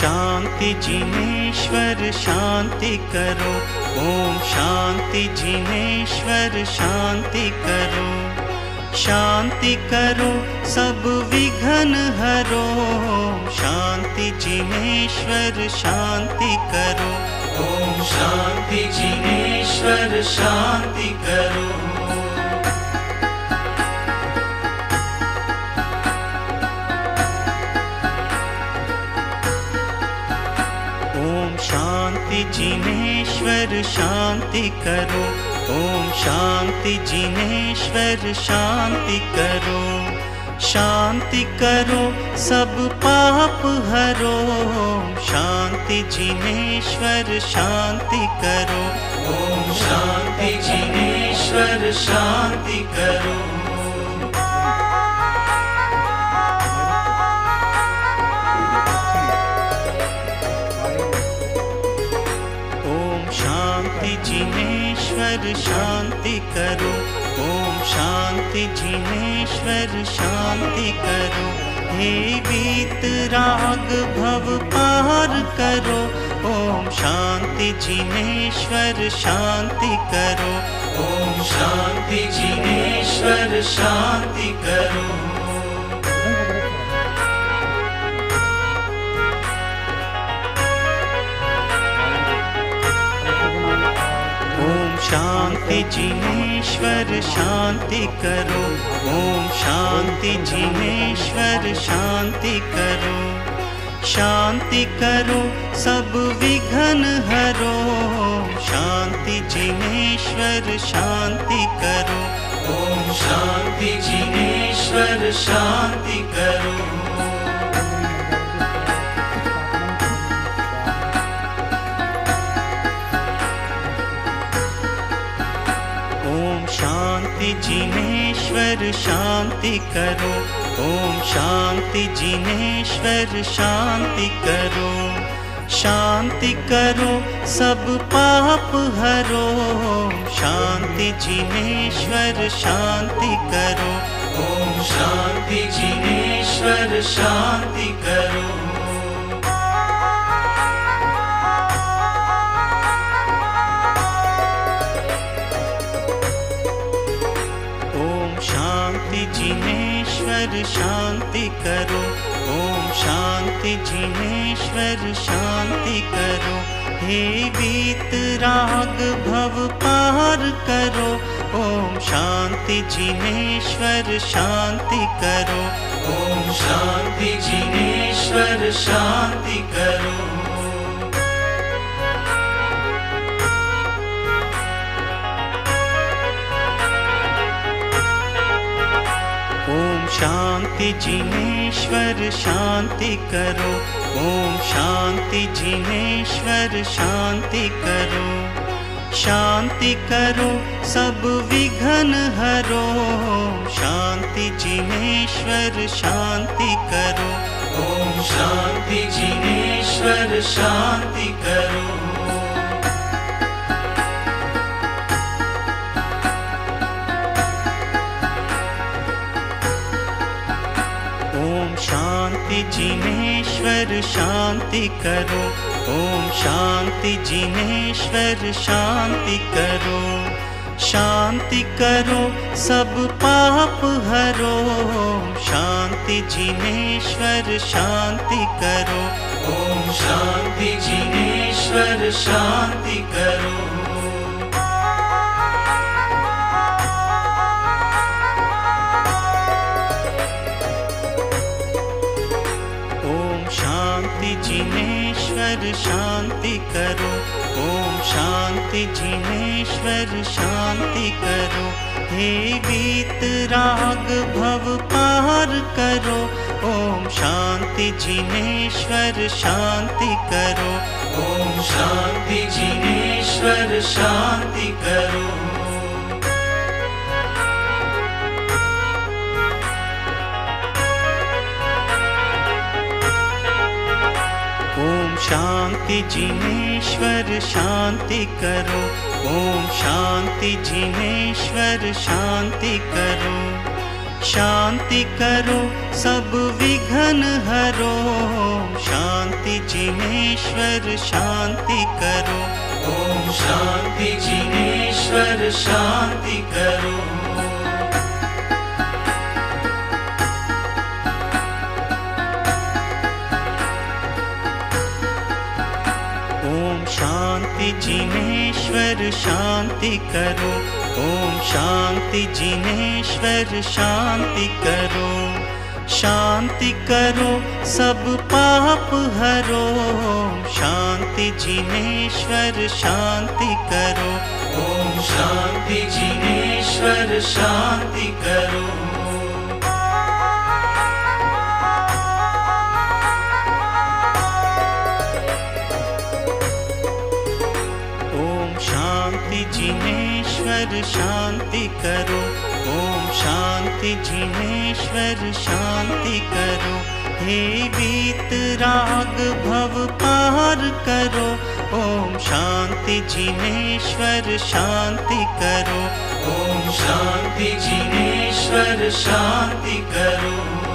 शांति जिनेश्वर शांति करो। ओम शांति जिनेश्वर शांति करो। शांति करो सब विघ्न हरो। शांति जिनेश्वर शांति करो। ओम शांति जिनेश्वर शांति करो। ओम शांति जिनेश्वर शांति करो। ओम शांति जिनेश्वर शांति करो। शांति करो सब पाप हरो। शांति जिनेश्वर शांति करो। ओम शांति जिनेश्वर शांति करो। शांति जिनेश्वर शांति करो। ओम शांति जिनेश्वर शांति करो। हे वीतराग भव पार करो। ओम शांति जिनेश्वर शांति करो। ओम शांति जिनेश्वर शांति करो। शांति जिनेश्वर शांति करो। ओम शांति जिनेश्वर शांति करो। शांति करो सब विघ्न हरो। शांति जिनेश्वर शांति करो। ओम शांति जिनेश्वर शांति करो। शांति जिनेश्वर शांति करो। ओम शांति जिनेश्वर शांति करो। शांति करो सब पाप हरो। शांति जिनेश्वर शांति करो। ओम शांति जिनेश्वर शांति करो। शांति जिनेश्वर शांति करो। ओम शांति जिनेश्वर शांति करो। हे वीतराग भव पार करो। ओम शांति जिनेश्वर शांति करो। ओम शांति जिनेश्वर शांति करो। शांति जिनेश्वर शांति करो। ओम शांति जिनेश्वर शांति करो। शांति करो सब विघ्न हरो। शांति जिनेश्वर शांति करो। ओम शांति जिनेश्वर शांति करो। शांति जिनेश्वर शांति करो। ओम शांति जिनेश्वर शांति करो। शांति करो सब पाप हरो। शांति जिनेश्वर शांति करो। ओम शांति जिनेश्वर शांति करो। शांति जिनेश्वर शांति करो। ओम शांति जिनेश्वर शांति करो। हे वीतराग भव पार करो। ओम शांति जिनेश्वर शांति करो। ओम शांति जिनेश्वर शांति करो। शांति जिनेश्वर शांति करो। ओम शांति जिनेश्वर शांति करो। शांति करो सब विघ्न हरो, शांति जिनेश्वर शांति करो। ओम शांति जिनेश्वर शांति करो। ओम शांति जिनेश्वर शांति करो। ओम शांति जिनेश्वर शांति करो। शांति करो सब पाप हरो, शांति जिनेश्वर शांति करो। ओम शांति जिनेश्वर शांति करो। ओम शांति जिनेश्वर शांति करो। ओम शांति जिनेश्वर शांति करो। हे वीतराग भव पार करो, ओम शांति जिनेश्वर शांति करो। ओम शांति जिनेश्वर शांति करो।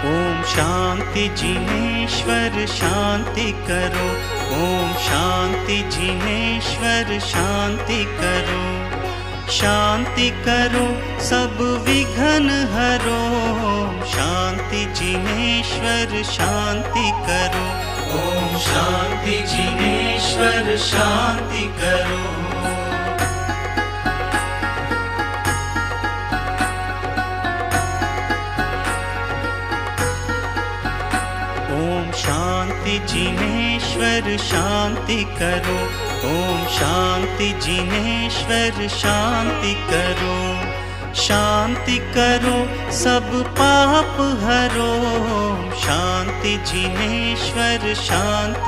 ओम शांति जिनेश्वर शांति करो। ओम शांति जिनेश्वर शांति करो। शांति करो सब विघ्न हरो, शांति जिनेश्वर शांति करो। ओम शांति जिनेश्वर शांति करो। ओम शांति जिनेश्वर शांति करो। ओम शांति जिनेश्वर शांति करो। शांति करो सब पाप हरो, शांति जिनेश्वर शांति